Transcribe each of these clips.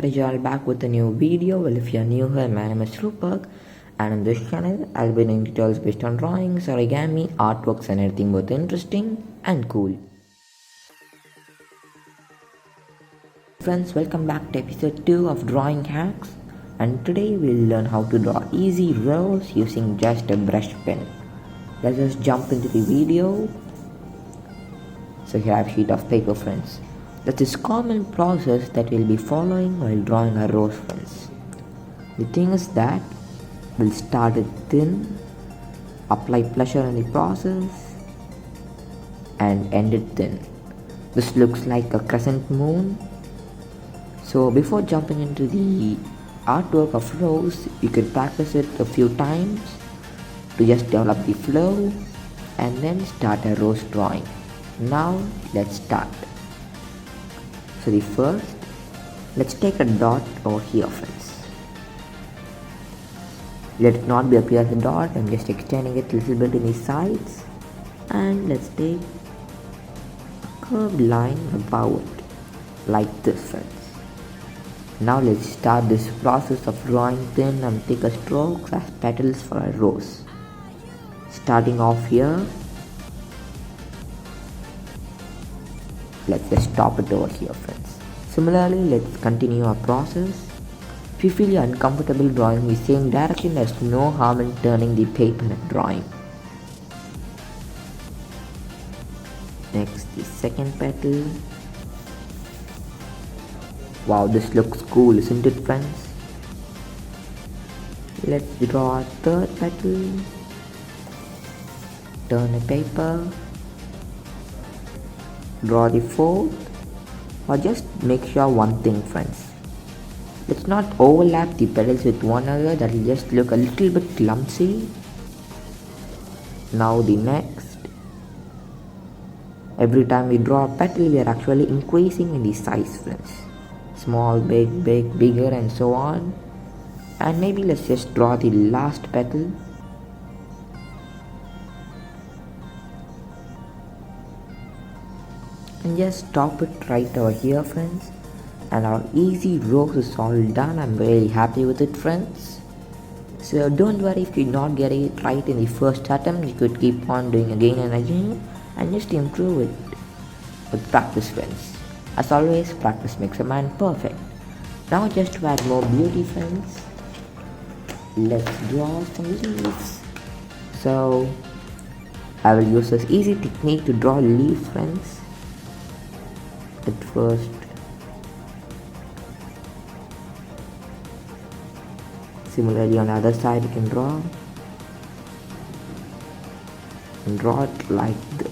encourage you all back with a new video. Well, if you're new here, my name is Rupak, and on this channel I'll be doing tutorials based on drawings, origami, artworks and anything both interesting and cool. Friends, welcome back to episode 2 of Drawing Hacks, and today we'll learn how to draw easy rows using just a brush pen. Let's just jump into the video. So here I have a sheet of paper, friends. That is common process that we'll be following while drawing our rows, friends. The thing is that we'll start it thin, apply pressure in the process and end it thin. This looks like a crescent moon. So before jumping into the artwork of rows, you could practice it a few times to just develop the flow and then start a rose drawing. Now let's start. So the first, let's take a dot over here, friends. Let it not be appear as a dot. I'm just extending it a little bit in the sides, and let's take a curved line above it like this, friends. Now let's start this process of drawing thin and thicker strokes as petals for our rose. Starting off here, let's just stop it over here, friends. Similarly, let's continue our process. If you feel you're uncomfortable drawing the same direction, there's no harm in turning the paper and drawing. Next, the second petal. Wow, this looks cool, isn't it, friends? Let's draw a third petal. Turn the paper. Draw the fourth. Or just make sure one thing, friends. Let's not overlap the petals with one another. That will just look a little bit clumsy. Now the next. Every time we draw a petal, we are actually increasing in the size, friends. Small, big, big, bigger and so on. And maybe let's just draw the last petal. And just stop it right over here, friends. And our easy rose is all done. I'm very happy with it, friends. So don't worry if you not get it right in the first attempt. You could keep on doing again and again and just improve it with practice, friends. As always, practice makes a man perfect. Now just to add more beauty, friends, let's draw some leaves. So I will use this easy technique to draw leaves, friends. At first, similarly on the other side you can draw and draw it like this.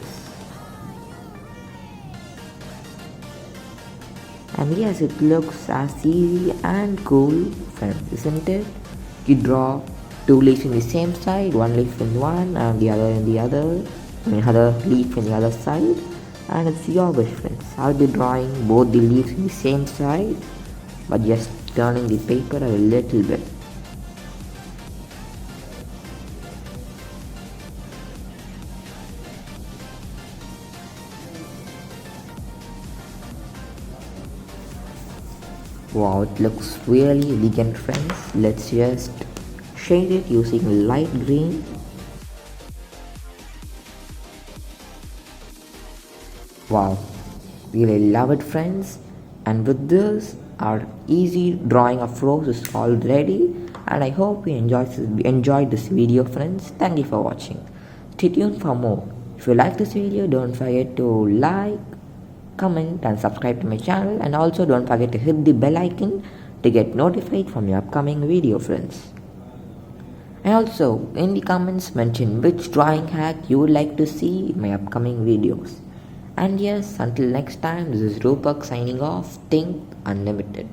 And yes, it looks as easy and cool, friends, isn't it? You draw two leaves in the same side, one leaf in one and the other in the other, other leaf in the other side. And it's your wish, friends. I'll be drawing both the leaves in the same side, but just turning the paper a little bit. Wow, it looks really elegant, friends. Let's just shade it using light green. Wow, really love it, friends. And with this, our easy drawing of rose is all ready. And I hope you enjoyed this video, friends. Thank you for watching. Stay tuned for more. If you like this video, don't forget to like, comment and subscribe to my channel. And also don't forget to hit the bell icon to get notified from your upcoming video, friends. And also in the comments mention which drawing hack you would like to see in my upcoming videos. And yes, until next time, this is Rupak signing off. Think unlimited.